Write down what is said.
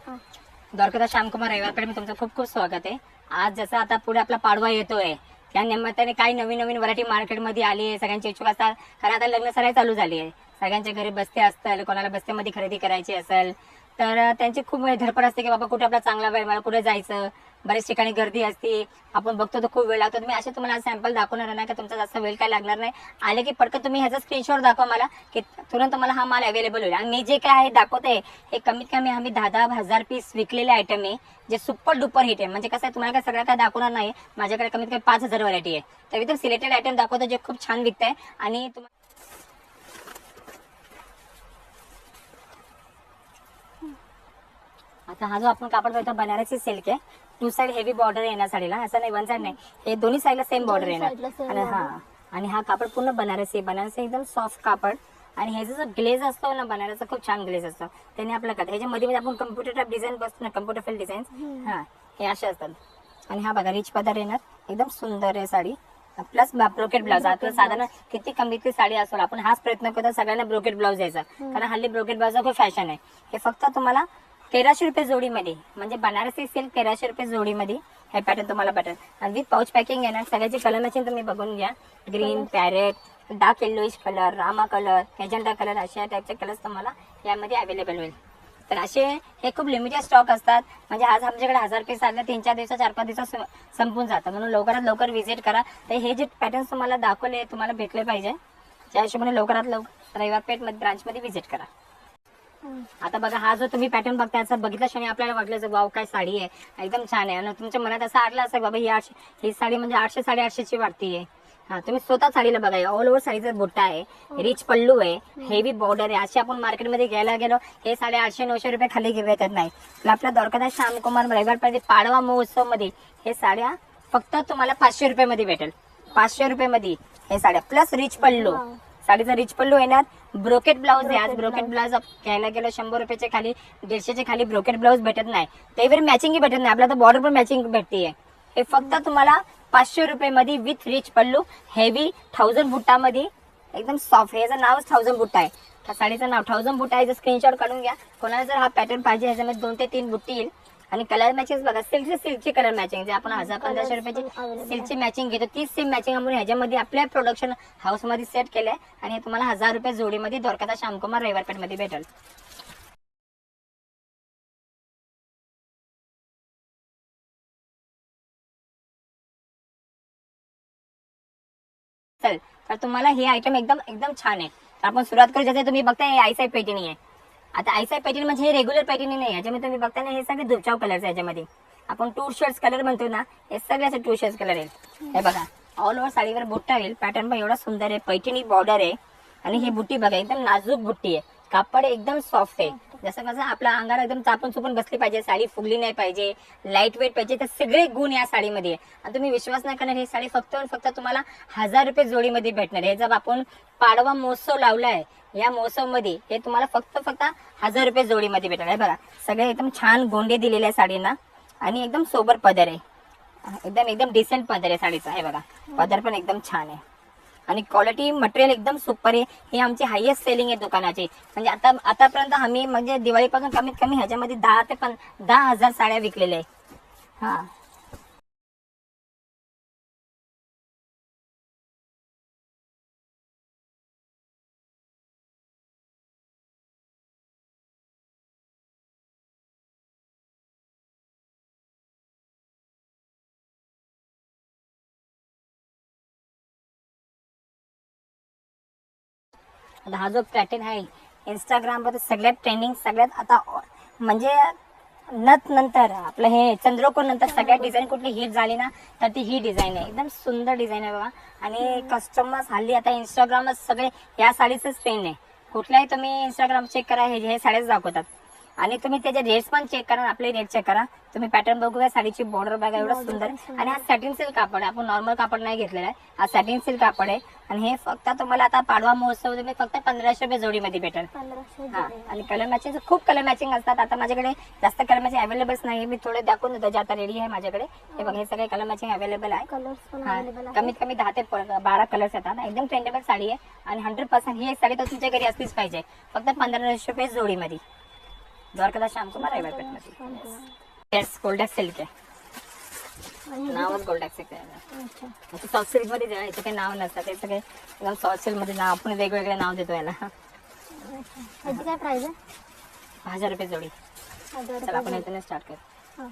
द्वारकादास श्यामकुमार रविवारकडे मी तुमचं खूप खूप स्वागत आहे. आज जसं आता पुढे आपला पाडवा येतोय त्या निमित्ताने काही नवीन नवीन व्हरायटी मार्केटमध्ये आली आहे. सगळ्यांची इच्छुक असतात कारण आता लग्न सराई चालू झाली आहे. सगळ्यांच्या घरी बस्ते असतात, कोणाला बस्त्यामध्ये खरेदी करायची असेल तर त्यांची खूप वेळ धडपड असते की बाबा कुठे आपला चांगला वेळ मला कुठे जायचं. बरेच ठिकाणी गर्दी असते, आपण बघतो तर खूप वेळ लागतो. मी असे तुम्हाला सॅम्पल दाखवणार नाही का तुमचा जास्त वेळ काय लागणार नाही. आले की पटकन तुम्ही ह्याचा स्क्रीनशॉट दाखवा मला की तुरंत तुम्हाला हा माल अवेलेबल होईल. आणि मी जे काय आहे दाखवते हे कमीत कमी आम्ही 10,000 पीस विकलेले आयटम आहे जे सुपर डुपर हिट आहे. म्हणजे कसं आहे तुम्हाला काय सगळं काय दाखवणार नाही, माझ्याकडे कमीत कमी 5,000 व्हरायटी आहे. तर एकदम सिलेक्टेड आयटम दाखवतो जे खूप छान विकत आहे. आणि आता हा जो आपण कापड बघतो बनारसी सिल्क आहे. 2 साइड हेवी बॉर्डर येणार साडीला, असं नाही 1 साइड नाही, हे दोन्ही साईडला सेम बॉर्डर येणार. आणि हा कापड पूर्ण बनारसी एकदम सॉफ्ट कापड. आणि ह्याचा जो ग्लेज असतो ना बनारसचा खूप छान ग्लेज असतो त्याने आपलं करतात. ह्याच्यामध्ये आपण कम्प्युटर टाईप डिझाईन बसतो ना, कम्प्युटर फिल डिझाईन हे असे असतात. आणि हा बघा रिच पदर येणार, एकदम सुंदर आहे साडी. Plus brocade blouse. आपलं साधारण किती कमीतली साडी असेल आपण हाच प्रयत्न करतो सगळ्यांना ब्रोकेट ब्लाउज द्यायचा, कारण हल्ली ब्रोकेट ब्लाउज खूप फॅशन आहे. हे फक्त तुम्हाला 1300 रुपये जोडीमध्ये, म्हणजे बनारसी सिल्क 1300 रुपये जोडीमध्ये हे पॅटर्न तुम्हाला पॅटर्न. आणि विथ पाऊच पॅकिंग येणार. सगळ्याची कलर मॅचिंग तुम्ही बघून घ्या. Green, parrot, dark yellowish colour, Rama colour, magenta colour अशा टाईपचे कलर्स तुम्हाला यामध्ये अवेलेबल होईल. तर असे हे खूप लिमिटेड स्टॉक असतात. म्हणजे आज आमच्याकडे 1000 पीस आले 3-4 दिवसात 4-5 दिवसात संपून जातं. म्हणून लवकरात लवकर व्हिजिट करा. तर हे जे पॅटर्न्स तुम्हाला दाखवले तुम्हाला भेटले पाहिजे, त्या हिशोबाने लवकरात लवकर रविवार पेठ ब्रांचमध्ये व्हिजिट करा. आता बघा हा जो तुम्ही पॅटर्न बघताय असं बघितल्या क्षणी आपल्याला वाटलं वाव काय साडी आहे, एकदम छान आहे. आणि तुमच्या मनात असं आडलं असं बाबा ही साडी म्हणजे 800 साडेआठशेची वाटतीये. हा तुम्ही स्वतः साडीला बघा, ऑल ओव्हर साडीचा बुट्टा आहे, रिच पल्लू आहे, हेवी बॉर्डर आहे. अशी आपण मार्केटमध्ये घ्यायला गेलो हे 850-900 रुपये खाली भेटत नाही. आपल्या द्वारकादास श्यामकुमार रविवार पाडवा महोत्सव मध्ये हे साड्या फक्त तुम्हाला 500 रुपये भेटेल. 500 रुपये हे साड्या प्लस रिच पल्लू. साडीचा रिच पल्लू येणार. ब्रोकेट ब्लाउज आहे. आज ब्रोकेट ब्लाउज घ्यायला गेलो 100 रुपयाचे खाली 150चे खाली ब्रोकेट ब्लाउज भेटत नाही. त्यावर मॅचिंग भेटत नाही. आपल्याला तर बॉर्डर पण मॅचिंग भेटते. हे फक्त तुम्हाला 500 रुपये विथ रिच पल्लू, हेवी 1000 बुट्टामध्ये एकदम सॉफ्ट. याचं नावच 1000 बुट्टा आहे. त्या साडीचं नाव 1000 बुट्टा आहे. स्क्रीनशॉट काढून घ्या. कोणाला जर हा पॅटर्न पाहिजे ह्याच्यामध्ये 2 ते 3 बुट्टी येईल. आणि कलर मॅचिंग बघा, सिल्कची कलर मॅचिंग जे आपण 1000-1500 रुपयाची सिल्कची मॅचिंग घेतो तीच सेम मॅचिंग आपण ह्याच्यामध्ये आपल्या प्रोडक्शन हाऊस मध्ये सेट केलंय. आणि हे तुम्हाला 1000 रुपये जोडीमध्ये द्वारकादास श्यामकुमार रविवारपेठ मध्ये भेटेल. तर तुम्हाला हे आयटम एकदम एकदम छान आहे. तर आपण सुरुवात करू. जसे तुम्ही बघताय आईसाई पैठणी आहे. आता आईसाई पैठणी म्हणजे हे रेग्युलर पैठणी नाही. याच्यामध्ये तुम्ही बघताय ना हे सगळे धुपचाव कलर याच्यामध्ये आपण 2 शेड्स कलर म्हणतो ना, हे सगळे असे 2 शेड्स कलर आहे. हे बघा ऑल ओव्हर साडीवर बुट्टा येईल. पॅटर्न पण एवढा सुंदर आहे. पैठणी बॉर्डर आहे. आणि ही बुट्टी बघा एकदम नाजूक बुट्टी आहे. कापड एकदम सॉफ्ट आहे. जसं कसं आपल्या अंगाला एकदम चापून चुपून बसली पाहिजे, साडी फुगली नाही पाहिजे, लाईट वेट पाहिजे, तर सगळे गुण या साडीमध्ये आहे. आणि तुम्ही विश्वास नाही करणार, ही साडी फक्त तुम्हाला 1000 रुपये जोडीमध्ये भेटणार आहे. जर आपण पाडवा महोत्सव लावलाय या महोत्सव मध्ये हे तुम्हाला फक्त 1000 रुपये जोडीमध्ये भेटणार आहे. बघा सगळे एकदम छान गोंडे दिलेले आहे साडीना. आणि एकदम सोबर पदर आहे. एकदम डिसेंट पदर आहे साडीचा. हे बघा पदर पण एकदम छान आहे. आणि क्वालिटी मटेरियल एकदम सुपर आहे. ही आमची हायएस्ट सेलिंग आहे दुकानाची. म्हणजे आतापर्यंत आम्ही म्हणजे दिवाळीपासून कमीत कमी ह्याच्यामध्ये 10,000 साड्या विकलेल्या आहे. हा हा जो पॅटर्न आहे इंस्टाग्रामवर सगळ्यात ट्रेंडिंग, सगळ्यात आता म्हणजे नथ नंतर आपलं हे चंद्रकोर नंतर सगळ्यात डिझाईन कुठली हिट झाली ना तर ती ही डिझाईन आहे. एकदम सुंदर डिझाईन आहे बघा. आणि कस्टमर्स हल्ली आता इंस्टाग्रामवर सगळे या साडीचंच ट्रेंड आहे. कुठल्याही तुम्ही इंस्टाग्राम चेक करा, हे साडीच दाखवतात. आणि तुम्ही त्याचे रेट्स पण चेक करा, आपले रेट चेक करा. तुम्ही पॅटर्न बघूया, साडीची बॉर्डर बघा एवढं सुंदर. आणि हा सॅटिन सिल्क कापड आहे. आपण नॉर्मल कापड नाही घेतलेला आहे. हा सॅटिन सिल्क कापड आहे. आणि हे फक्त तुम्हाला आता पाडवा महोत्सव तुम्ही फक्त 1500 रुपये जोडीमध्ये भेटेल. हा आणि कलर मॅचिंग खूप कलर मॅचिंग असतात. आता माझ्याकडे जास्त कलर मॅचिंग अवेलेबल नाही. मी थोडे दाखवून देतो जे आता रेडी आहे माझ्याकडे. हे बघा हे सगळे कलर मॅचिंग अवेलेबल आहे. कमीत कमी 10 ते 12 कलर्स येतात. एकदम ट्रेंडेबल साडी आहे. आणि 100% ही एक साडी तर तुमच्या घरी असलीच पाहिजे. फक्त 1500 रुपये जोडीमध्ये. द्वारकादास श्यामकुमार रविवार पेठमध्ये. येस, गोल्डॅक्स सिल्क आहे. नावच गोल्डॅक्स सिल्क आहे. अच्छा. सॉफ्ट सिल्क मध्ये जे आहे याचं काही नाव नसतं, ते सगळे एकदम सॉफ्ट सिल्क मध्ये नाव आपण वेगवेगळे नाव देतो याला. ह्याची काय प्राइस आहे? 1000 रुपये जोडी. 1000 चला आपण इथून स्टार्ट करू. हा.